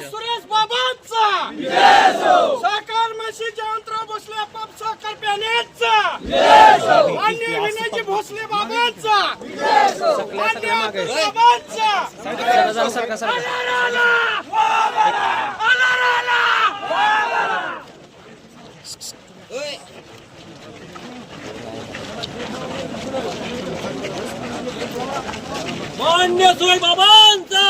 सुरेश बाबांचा सहकार मशी जयवंतराव भोसले आपाप सहकार पॅनेलचा मान्य विनयजी भोसले बाबांचा मान्य बाबांचा मान्य सुरेश बाबांचा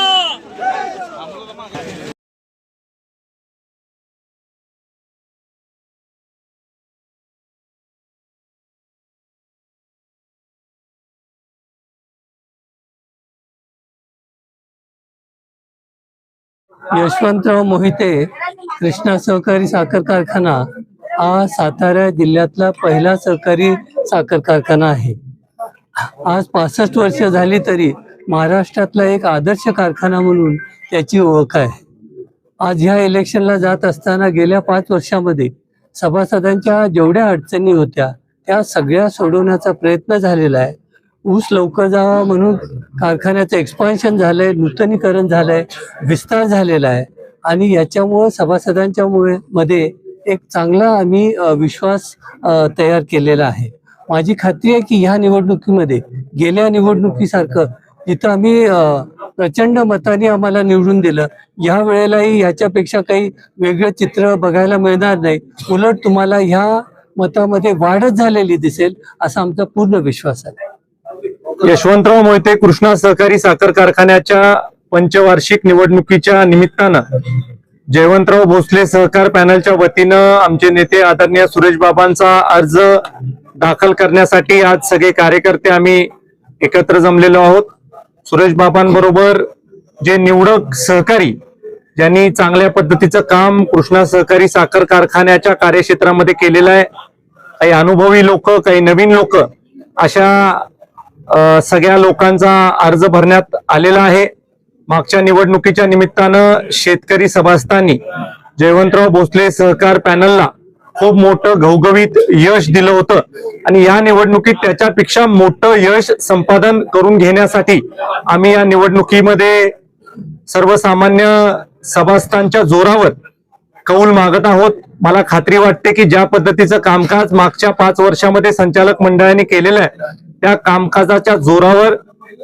यशवंतराव मोहिते कृष्णा सहकारी साखर कारखाना हा सातारा जिल्ह्यातला पहिला सहकारी साखर कारखाना आहे। आज 65 वर्ष झाली तरी महाराष्ट्रातला एक आदर्श कारखाना म्हणून त्याची ओळख आहे। आज ह्या इलेक्शनला जात असताना गेल्या 5 वर्षामध्ये सभासदांच्या जेवढ्या अडचणी होत्या त्या सगळ्या सोडवण्याचा प्रयत्न झालेला आहे। ऊस लवकर जावा म्हणून कारखान्याचं एक्सपान्शन झालंय, नूतनीकरण झालंय, विस्तार झालेला आहे आणि याच्यामुळे सभासदांच्या मध्ये एक चांगला आम्ही विश्वास तयार केलेला आहे। माझी खात्री आहे की ह्या निवडणुकीमध्ये गेल्या निवडणुकीसारखं जिथं आम्ही प्रचंड मताने आम्हाला निवडून दिलं, या वेळेलाही याच्यापेक्षा काही वेगळं चित्र बघायला मिळणार नाही। उलट तुम्हाला ह्या मतामध्ये वाढच झालेली दिसेल असा आमचा पूर्ण विश्वास आहे। यशवंतराव मोहिते कृष्णा सहकारी साखर कारखान्याच्या पंचवार्षिक निवडणुकीच्या निमित्तानं जयवंतराव भोसले सहकार पॅनलच्या वतीनं आमचे नेते आदरणीय सुरेश बाबांचा अर्ज दाखल करण्यासाठी आज सगळे कार्यकर्ते आम्ही एकत्र जमलेलो आहोत। सुरेश बाबांबरोबर जे निवडक सहकारी ज्यांनी चांगल्या पद्धतीचं काम कृष्णा सहकारी साखर कारखान्याच्या कार्यक्षेत्रामध्ये केलेलं आहे, काही अनुभवी लोक, काही नवीन लोक, अशा सगळ्या लोकांचा अर्ज भरण्यात आलेला आहे। मागच्या निवडणुकीच्या निमित्तानं शेतकरी सभासदांनी जयवंतराव भोसले सहकार पॅनलला खूप मोठं घवघवीत यश दिलं होतं आणि या निवडणुकीत त्याच्यापेक्षा मोठं यश संपादन करून घेण्यासाठी आम्ही या निवडणुकीमध्ये सर्वसामान्य सभासदांच्या जोरावर कौल मागत आहोत। मला खात्री वाटते की ज्या पद्धतीचं कामकाज मागच्या 5 वर्षामध्ये संचालक मंडळाने केलेलं आहे त्या कामकाजाच्या जोरावर,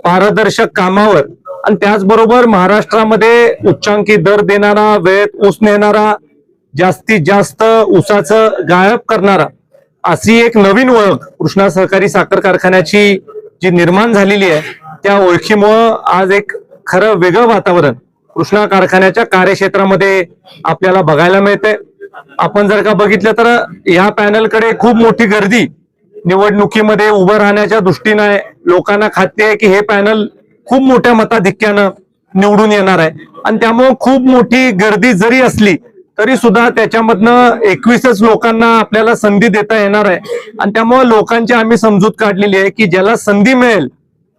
पारदर्शक कामावर आणि त्याचबरोबर महाराष्ट्रामध्ये उच्चांकी दर देणारा, वेळेत ऊस नेणारा, जास्तीत जास्त ऊसाचं गाळप करणारा अशी एक नवीन ओळख कृष्णा सहकारी साखर कारखान्याची जी निर्माण झालेली आहे त्या ओळखीमुळं आज एक खरं वेगळं वातावरण कृष्णा कारखान्याच्या कार्यक्षेत्रामध्ये आपल्याला बघायला मिळते। आपण जर का बघितलं तर या पॅनलकडे खूप मोठी गर्दी निवडणुकीमध्ये उभं राहण्याच्या दृष्टीने लोकांना खात्री आहे की हे पॅनल खूप मोठ्या मताधिक्यानं निवडून येणार आहे आणि त्यामुळे खूप मोठी गर्दी जरी असली तरी सुद्धा त्याच्यामधनं 21च लोकांना आपल्याला संधी देता येणार आहे आणि त्यामुळे लोकांची आम्ही समजूत काढलेली आहे की ज्याला संधी मिळेल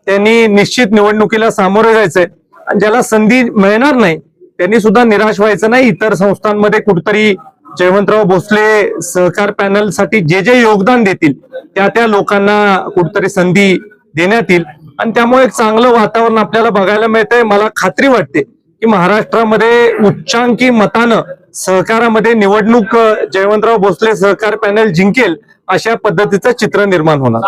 त्यांनी निश्चित निवडणुकीला सामोरे जायचंय आणि ज्याला संधी मिळणार नाही त्यांनी सुद्धा निराश व्हायचं नाही। इतर संस्थांमध्ये कुठतरी जयवंतराव भोसले सहकार पॅनलसाठी जे जे योगदान देतील त्या लोकांना कुठतरी संधी देण्यात येईल आणि त्यामुळे एक चांगलं वातावरण आपल्याला बघायला मिळतंय। मला खात्री वाटते की महाराष्ट्रामध्ये उच्चांकी मतानं सहकारामध्ये निवडणूक जयवंतराव भोसले सहकार पॅनल जिंकेल अशा पद्धतीचं चित्र निर्माण होणार।